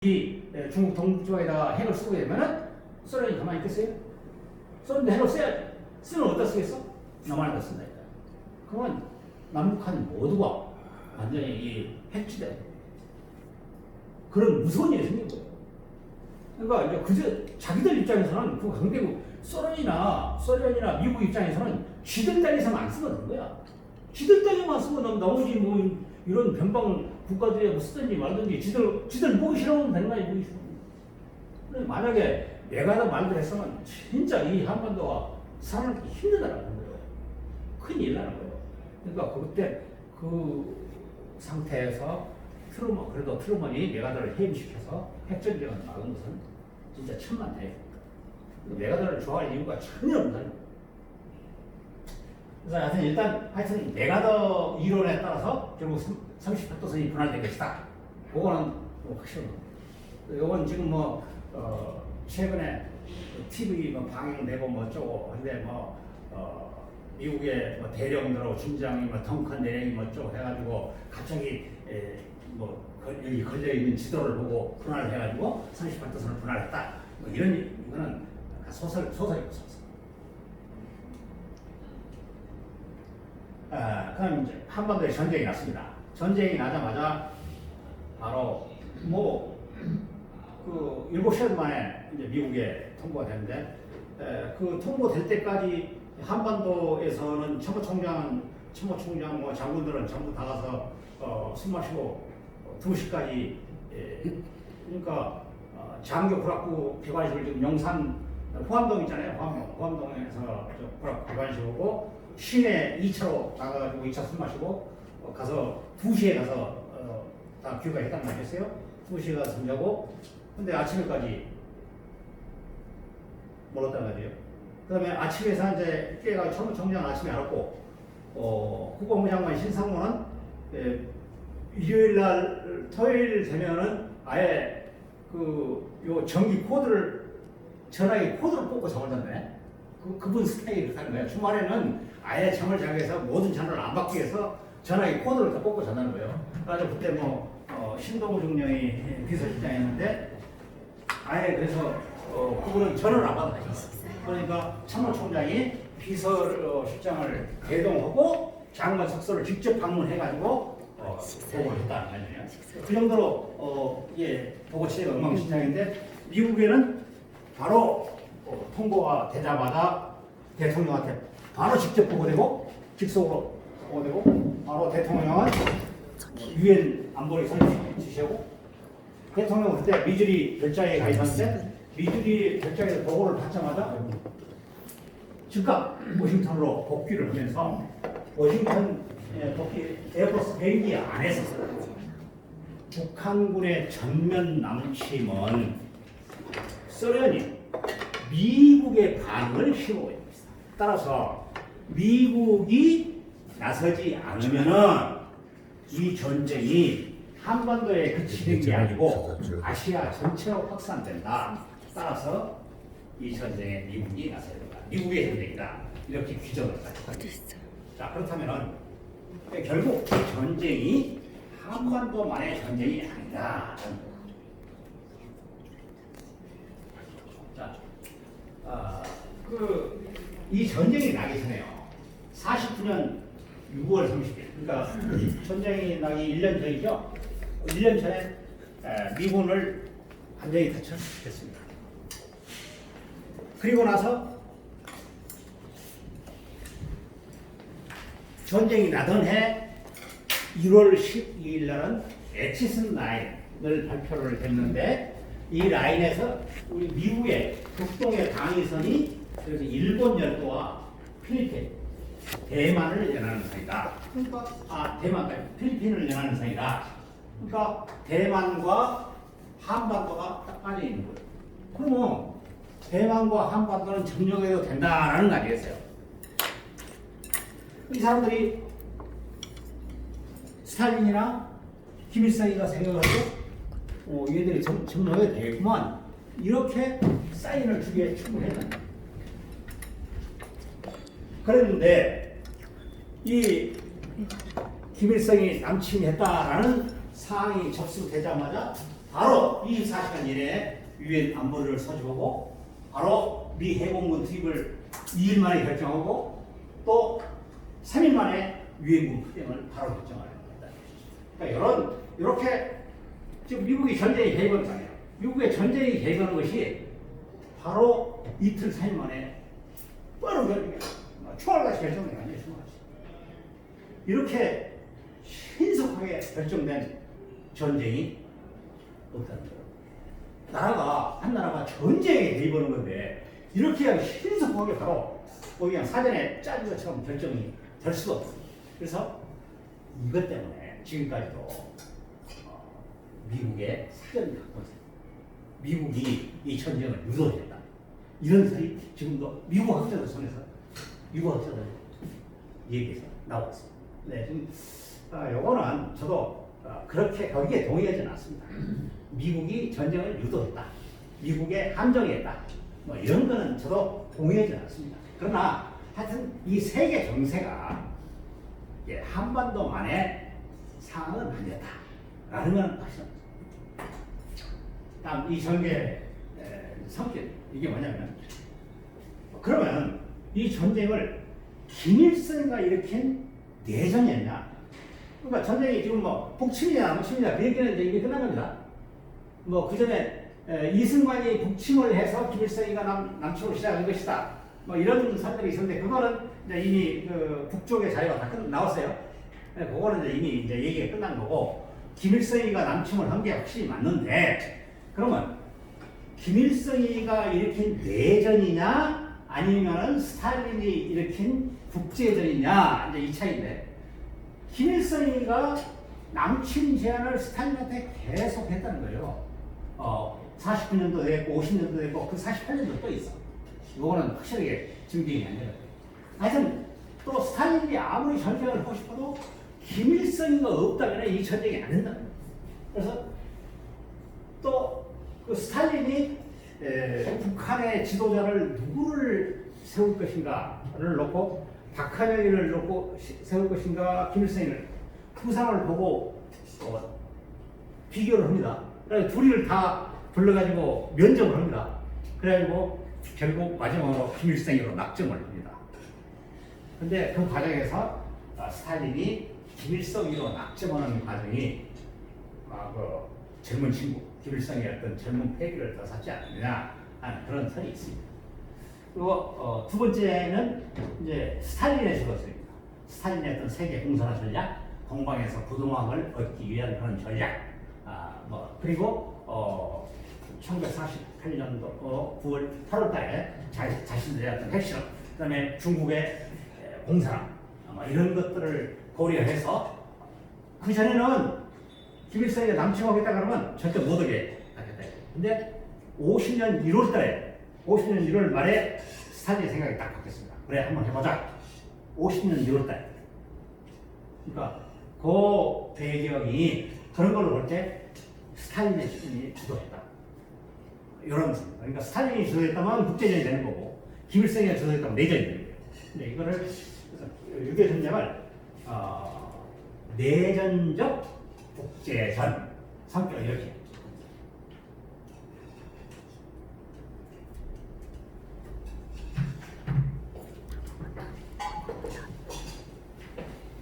이 중국 동북쪽에다가 핵을 쓰고 되면은 소련이 가만히 있겠어요? 소련도 핵을 써야지. 쓰면 어디다 쓰겠어? 남한에다 쓴다. 그러면 남북한 모두가 완전히 이 핵지대. 그런 무서운 일이 생긴 거예요. 그러니까 이제 그저 자기들 입장에서는 그 강대국 소련이나 미국 입장에서는 지들 땅에서만 안 쓰면 되는 거야. 지들 땅에만 쓰면 나머지 뭐 이런 변방 국가들이 뭐 쓰든지 말든지 지들 보기 싫으면 되는 거야. 보기 싫으면. 만약에 내가 다 말들 했으면 진짜 이 한반도가 살아남기 힘들다라는 거예요. 큰일 나는 거예요. 그러니까 그때 그 상태에서 트루먼이 메가더를 해임시켜서 핵전쟁을 막은 것은 진짜 천만다예요. 메가더를 좋아할 이유가 전혀 없는. 그래서 하여튼 메가더 이론에 따라서 결국 38도선이 분할될 것이다. 그거는 확실합니다. 이건 지금 최근에 TV 방영되고 어쩌고 근데 미국의 대령들하고 중장이 덩컨 대령이 어쩌고 해가지고 갑자기 여기 걸려 있는 지도를 보고 분할을 해가지고 38도선을 분할했다. 이거는 소설이고 소설. 그럼 이제 한반도에 전쟁이 났습니다. 전쟁이 나자마자 바로 7시간 만에 이제 미국에 통보가 됐는데 그 통보될 때까지 한반도에서는 참모총장 장군들은 전부 다 가서 술 마시고 2시까지 그러니까 장교 불학부 개관식을 지금 영산 호암동 있잖아요. 호암동에서 불학부 개관식 오고 시내 2차로 나가가지고 2차 술 마시고 가서 2시에 가서 다 교육가 했단 말이었어요. 2시에 가서 잠자고 근데 아침에까지 멀었단 말이에요. 그 다음에 아침에서 이제 깨가 참모총장 아침에 알았고 국방부 장관 신상무는 일요일날 토요일 되면은 아예 요 전기 코드를 전화기 코드를 뽑고 잠을 잤네. 그분 스타일이 그렇다는 거예요. 주말에는 아예 잠을 자기 위해서 모든 전화를 안 받기 위해서 전화기 코드를 다 뽑고 잔다는 거예요. 그래서 그때 신동우 중령이 비서실장이었는데 아예 그래서 그분은 전화를 안 받아요. 그러니까 참모총장이 비서실장을 대동하고 장관 숙소를 직접 방문해가지고 보고를 했다는 거예요. 그 정도로 보고 치레가 엉망진창인데 미국에는 바로 통보가 되자마자 대통령한테 바로 직접 보고되고 직속으로 보고되고 바로 대통령은 유엔 안보리 설립 지시하고 대통령은 그때 미주리 별장에 가 있었는데 미주리 별장에서 보고를 받자마자 즉각 워싱턴으로 복귀를 하면서 워싱턴 복귀 에어포스 비행기 안에서 북한군의 전면 남침은 소련이 미국의 반응을 힘입어야 됩니다. 따라서 미국이 나서지 않으면은 이 전쟁이 한반도에 그치는 게 아니고 아시아 전체로 확산된다. 따라서 이 전쟁에 미국이 나서야 된다. 미국의 전쟁이다. 이렇게 규정을 했다. 자, 그렇다면은 결국 이 전쟁이 한반도만의 전쟁이 아니다. 자, 이 전쟁이 나기 전에요. 49년 6월 30일. 그러니까 전쟁이 나기 1년 전이죠. 1년 전에 미군을 완전히 퇴출했습니다. 그리고 나서 전쟁이 나던 해 1월 12일 날은 에치슨 라인을 발표를 했는데 이 라인에서 우리 미국의 북동의 방위선이 그래서 일본 열도와 필리핀, 대만을 연하는 선이다. 그러니까 필리핀을 연하는 선이다. 그러니까 대만과 한반도가 딱 빠져 있는 거예요. 그러면 대만과 한반도는 점령해도 된다라는 거 아니겠어요? 이 사람들이 스탈린이나 김일성이가 생각하고 얘들이 점령해도 되겠구만 이렇게 사인을 주기에 충분했다. 그랬는데 이 김일성이 남침했다라는 사항이 접수되자마자 바로 24시간 이내에 유엔 안보리를 서주고 바로 미 해공군 투입을 2일 만에 결정하고 또 3일 만에 유엔군 파병을 바로 결정하는 겁니다. 그러니까 이렇게 지금 미국이 전쟁에 개입한 거 아니에요. 미국의 전쟁에 개입하는 것이 바로 이틀 3일 만에 빠른 결정이에요. 총알같이 결정된 게 아니에요. 총알같이. 이렇게 신속하게 결정된 전쟁이 없다는 거예요. 한 나라가 전쟁에 개입하는 건데 이렇게 그냥 신속하게 바로 그냥 사전에 짠 것처럼 결정이 될 수가 없어요. 그래서 이것 때문에 지금까지도 미국의 사전 각본세, 미국이 이 전쟁을 유도했다. 이런 소리 지금도 미국 학자들 손에서 미국 학자들 얘기해서 나오고 있습니다. 네, 지금 요거는 저도 그렇게 거기에 동의하지는 않습니다. 미국이 전쟁을 유도했다. 미국의 함정이었다. 뭐 이런 거는 저도 동의하지 않습니다. 그러나 하여튼 이 세계 정세가 한반도만의 상황은 아니었다. 라는 건 확실합니다. 다음 이 전개의 성격 이게 뭐냐면 그러면 이 전쟁을 김일성이가 일으킨 내전이었냐? 그러니까 전쟁이 지금 뭐 북침이냐 남침이냐 그 얘기는 이제 이미 끝난 겁니다. 뭐 그 전에 이승만이 북침을 해서 김일성이가 남침을 시작한 것이다. 뭐 이런 설들이 있었는데 그거는 이제 이미 그 북쪽의 자유가 다 나왔어요. 그거는 이제 이미 이제 얘기가 끝난 거고 김일성이가 남침을 한 게 확실히 맞는데 그러면 김일성이가 일으킨 내전이냐 아니면은 스탈린이 일으킨 국제전이냐 이제 이 차이인데 김일성이가 남침 제안을 스탈린한테 계속 했다는 거예요. 49년도 됐고 50년도 됐고 그 48년도 또 있어. 이거는 확실하게 증빙이 안 되는 거예요. 하여튼 또 스탈린이 아무리 전쟁을 하고 싶어도 김일성이가 없다면 이 전쟁이 안 된다는 거예요. 그래서 또 그 스탈린이 북한의 지도자를 누구를 세울 것인가를 놓고 박하영이를 놓고 세울 것인가 김일성을 부상을 보고 비교를 합니다. 그래서 둘이를 다 불러가지고 면접을 합니다. 그래가지고 결국 마지막으로 김일성으로 낙점을 합니다. 근데 그 과정에서 스탈린이 김일성으로 낙점하는 과정이 그 젊은 친구 김일성의 어떤 젊은 패기를 더 샀지 않느냐 하는 그런 설이 있습니다. 그리고 두 번째는 이제 스탈린의 주도성입니다. 스탈린의 어떤 세계 공산화 전략, 동방에서 부동함을 얻기 위한 그런 전략. 그리고 1948년도 9월 8월달에 자신들의 어떤 핵실험, 그다음에 중국의 공산화 이런 것들을 고려해서 그 전에는 김일성이 남침하겠다 그러면 절대 못하게 하겠다. 근데 50년 1월 말에 스탈린의 생각이 딱 바뀌었습니다. 그래 한번 해보자. 50년 1월 달. 그러니까 그 배경이 그런 걸로 볼 때 스탈린이 주도했다. 이런 겁니다. 그러니까 스탈린이 주도했다면 국제전이 되는 거고 김일성이 주도했다면 내전이 되는 거예요. 근데 이거를 6.25 전쟁을 내전적 국제전 성격을 이렇게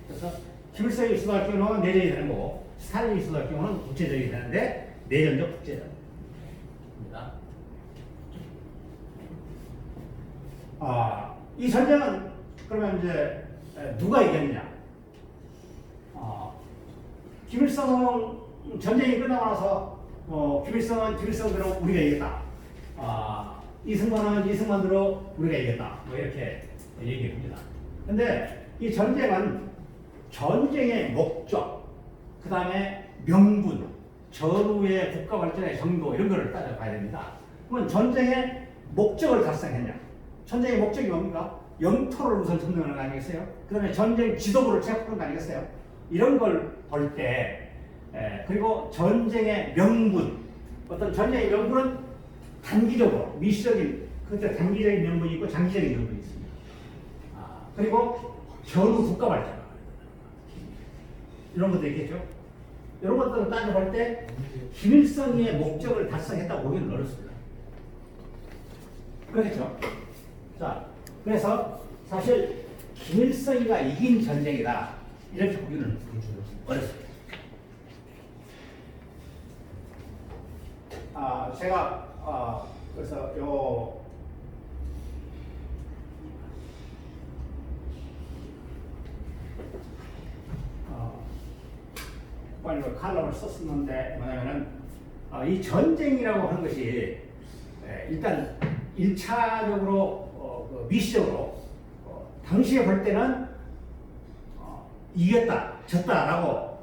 그래서 김일성이 주도할 경우는 내전이 되는 거고 스탈린이 주도할 경우는 국제전이 되는데 내전적 국제전입니다. 이 전쟁은 그러면 이제 누가 이겼느냐? 김일성 전쟁이 끝나고 나서 김일성은 김일성대로 우리가 이겼다. 이승만은 이승만대로 우리가 이겼다. 뭐 이렇게 얘기합니다. 근데 이 전쟁은 전쟁의 목적, 그 다음에 명분, 전후의 국가 발전의 정도 이런 거를 따져봐야 됩니다. 그러면 전쟁의 목적을 달성했냐? 전쟁의 목적이 뭡니까? 영토를 우선 점령하는 거 아니겠어요? 그 다음에 전쟁 지도부를 체포하는 거 아니겠어요? 이런 걸 볼 때, 그리고 전쟁의 명분, 어떤 전쟁의 명분은 단기적으로, 미시적인, 그때 단기적인 명분이 있고 장기적인 명분이 있습니다. 그리고 전후 국가 발전. 이런 것도 있겠죠? 이런 것들을 따져볼 때 김일성의 목적을 달성했다고 보기는 어렵습니다. 그렇겠죠? 자, 그래서 사실 김일성이가 이긴 전쟁이다 이렇게 보기는 어렵습니다. 제가 그래서 빨리 칼럼을 썼었는데 뭐냐면은 이 전쟁이라고 하는 것이 일단 1차적으로 그 미시적으로 당시에 볼 때는 이겼다, 졌다라고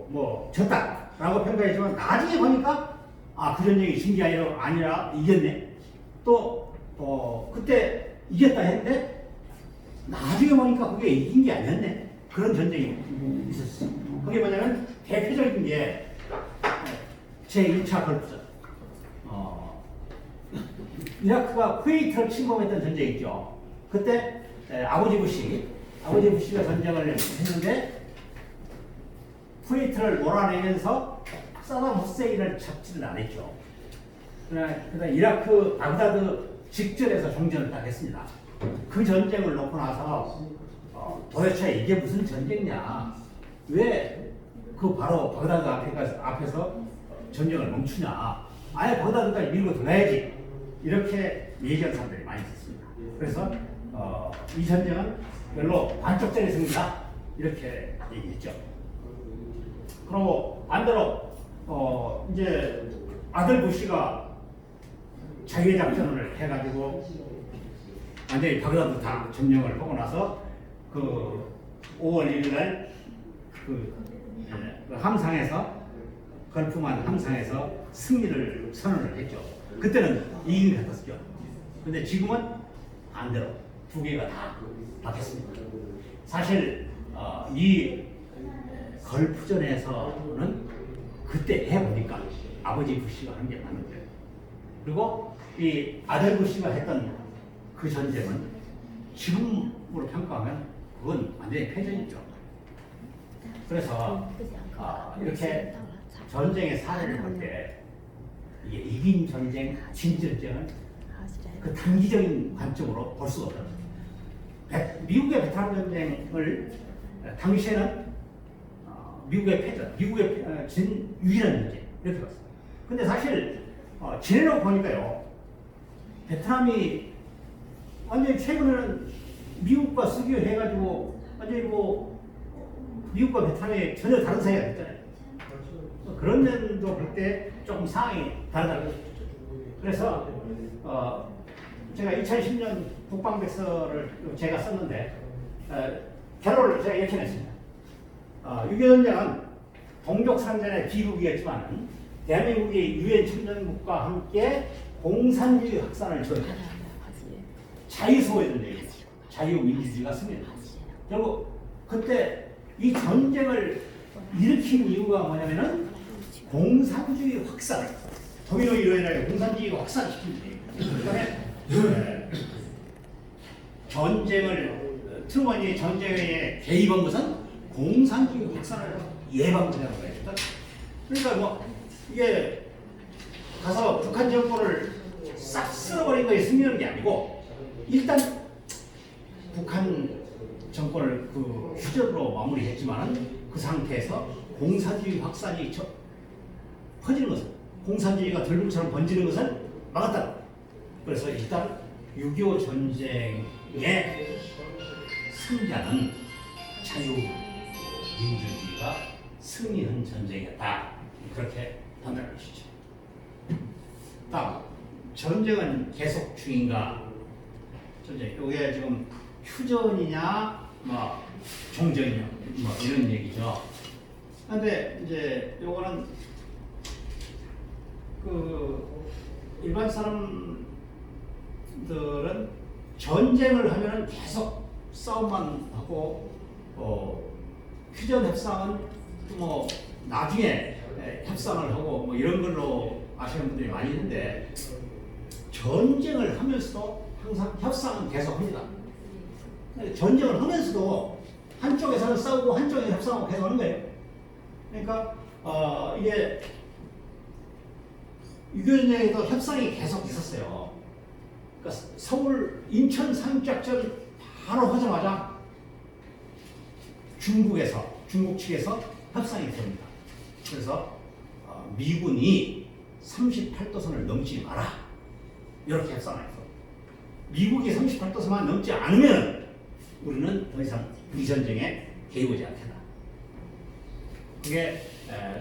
뭐 졌다라고 평가했지만 나중에 보니까 그 전쟁이 진 게 아니라 이겼네. 또 그때 이겼다 했는데 나중에 보니까 그게 이긴 게 아니었네. 그런 전쟁이 있었어. 그게 뭐냐면 대표적인 게 제1차 걸프전. 이라크가 쿠웨이트를 침공했던 전쟁이 있죠. 그때 아버지 부시가 전쟁을 했는데 쿠웨이트를 몰아내면서 사담 후세인을 잡지는 않았죠. 그러나 이라크 바그다드 직전에서 종전을 딱 했습니다. 그 전쟁을 놓고 나서 도대체 이게 무슨 전쟁이냐? 왜 그 바로 바그다드 앞에서 전쟁을 멈추냐? 아예 바그다드까지 밀고 들어야지. 이렇게 얘기하는 사람들이 많이 있었습니다. 그래서 이 전쟁은 별로 반쪽짜리 승리다. 이렇게 얘기했죠. 그리고 반대로 이제 아들 부시가 자유의 작전을 해가지고 완전히 바그다드 다 점령을 하고 나서 그 5월 1일날 그 함상에서 걸프만 함상에서 승리를 선언을 했죠. 그때는 이긴 것 같았죠. 근데 지금은 반대로 두 개가 다 바뀌었습니다. 사실 이 걸프전에서는 그때 해보니까 아버지 부시가 한 게 맞는 거예요. 그리고 이 아들 부시가 했던 그 전쟁은 지금으로 평가하면 그건 완전히 패전이죠. 그래서 이렇게 전쟁의 사례를 볼 때 이게 이긴 전쟁, 진 전쟁은 그 단기적인 관점으로 볼 수가 없어요. 미국의 베트남 전쟁을 당시에는 미국의 패전, 미국의 진 유일한 전쟁 이렇게 봤어요. 근데 사실 지내놓고 보니까요, 베트남이 완전히 최근에는 미국과 수교해가지고 완전히 뭐 미국과 베트남이 전혀 다른 사이가 됐잖아요. 그런 면도 볼 때 조금 상황이 다르다고 보죠. 그래서 제가 2010년 국방백서를 제가 썼는데 결론을 제가 이렇게 냈습니다. 6.25 전쟁은 동족 상전의 비극이었지만 대한민국이 유엔 참전국과 함께 공산주의 확산을 저지했다. 자유소의 전쟁이죠. 자유민주주의가 승리했다. 결국 그때 이 전쟁을 일으킨 이유가 뭐냐면은 공산주의 확산, 도미노 이론이라고 공산주의가 확산시킨 거예요. 그다음에 트루먼이 전쟁에 개입한 것은 공산주의 확산을 예방하려는 거예요. 그러니까 뭐 이게 가서 북한 정권을 싹 쓸어버린 거에 승리하는 게 아니고 일단 북한 정권을 그 휴전으로 마무리했지만은 그 상태에서 공산주의 확산이 퍼지는 것은, 공산주의가 들불처럼 번지는 것은 막았다. 그래서 일단 6.25 전쟁의 승자는 자유민주주의가 승리한 전쟁이었다. 그렇게 판단할 것이죠. 다음, 전쟁은 계속 중인가? 전쟁, 이게 지금 휴전이냐, 뭐 종전이냐, 뭐 이런 얘기죠. 그런데 이제 요거는 그 일반 사람들은 전쟁을 하면은 계속 싸움만 하고 휴전 협상은 뭐 나중에 협상을 하고 뭐 이런 걸로 아시는 분들이 많이 있는데 전쟁을 하면서도 항상 협상은 계속합니다. 전쟁을 하면서도 한쪽에서는 싸우고 한쪽에서 협상하고 계속 하는 거예요. 그러니까 이게 6.25전쟁에도 협상이 계속 있었어요. 그러니까 서울 인천 상륙작전 바로 하자마자 중국 측에서 협상이 있습니다. 그래서 미군이 38도선을 넘지 마라. 이렇게 협상을 했어. 미국이 38도선만 넘지 않으면 우리는 더 이상 이 전쟁에 개입하지 않겠다. 그게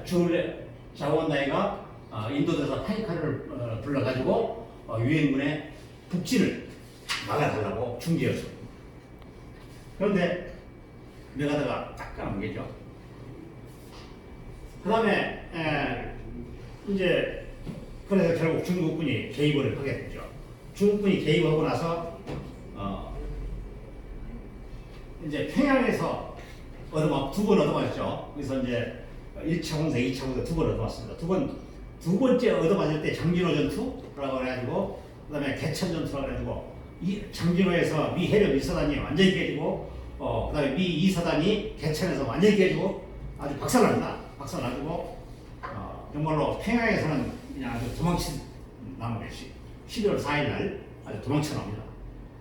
주얼 자원다이가 인도에서 파이카를 불러가지고 유엔군의 북진을 막아달라고 중재였어. 그런데 메가다가 딱 까먹겠죠. 그 다음에 이제 그래서 결국 중국군이 개입을 하게 됐죠. 중국군이 개입하고 나서 이제 평양에서 두 번 얻어맞았죠. 그래서 이제 1차 공세, 2차 공세 두 번 얻어맞습니다. 두 번째 얻어맞을 때 장진호 전투라고 해가지고 그다음에 개천 전투라고 해가지고 이 장진호에서 미 해력 1사단이 완전히 깨지고 그다음에 미 2사단이 개천에서 완전히 깨지고 아주 박살납니다. 박살나고 정말로 평양에서는 그냥 아주 도망친 것이 12월 4일 날 아주 도망쳐 나옵니다.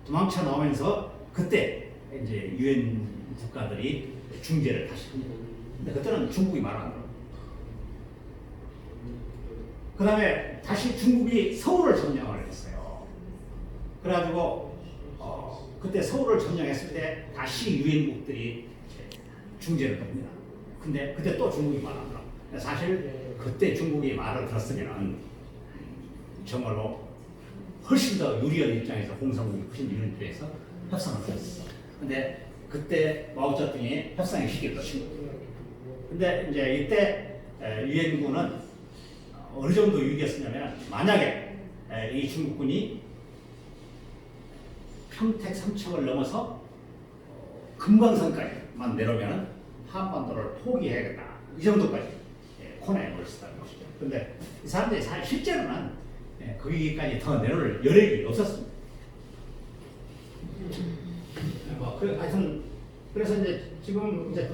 도망쳐 나오면서 그때 이제 유엔 국가들이 중재를 다시 합니다. 근데 그때는 중국이 말 안 들어. 그 다음에 다시 중국이 서울을 점령을 했어요. 그래가지고 그때 서울을 점령했을 때 다시 유엔국들이 중재를 합니다. 근데 그때 또 중국이 말 안 들어. 사실 그때 중국이 말을 들었으면 정말로 훨씬 더 유리한 입장에서 공산국이 훨씬 유리한 입장에서 협상을 했었어. 근데 그때 마오쩌둥이 협상의 시기를 놓친 거예요. 근데 이제 이때 유엔군은 어느 정도 위기였었냐면 만약에 이 중국군이 평택 삼척을 넘어서 금강산까지만 내려오면 한반도를 포기해야겠다. 이 정도까지 코너에 올렸다는 것이죠. 근데 이 사람들이 사실 실제로는 거기까지 더 내려올 여력이 없었습니다. 하여튼 그래서 이제 지금 이제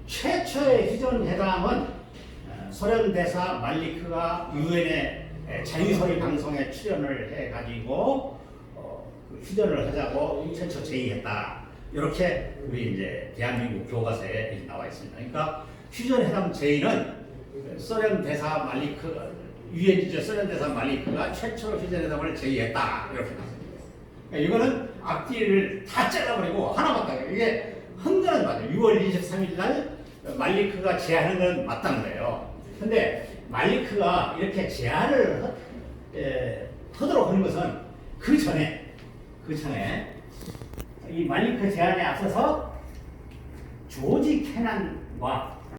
최초의 휴전회담은 소련 대사 말리크가 유엔의 자유소리 방송에 출연을 해가지고 휴전을 하자고 최초 제의했다. 이렇게 우리 이제 대한민국 교과서에 나와 있습니다. 그러니까 휴전회담 제의는 소련 대사 유엔지죠. 소련 대사 말리크가 최초로 휴전회담을 제의했다. 이렇게 나왔습니다. 이거는 앞뒤를 다 잘라버리고 하나만 따요. 이게 한 거는 맞아요. 6월 23일 날 말리크가 제안한 건 맞다는 거예요. 근데 말리크가 이렇게 제안을 하도록 하는 것은 그 전에 이 말리크 제안에 앞서서 조지 캐난과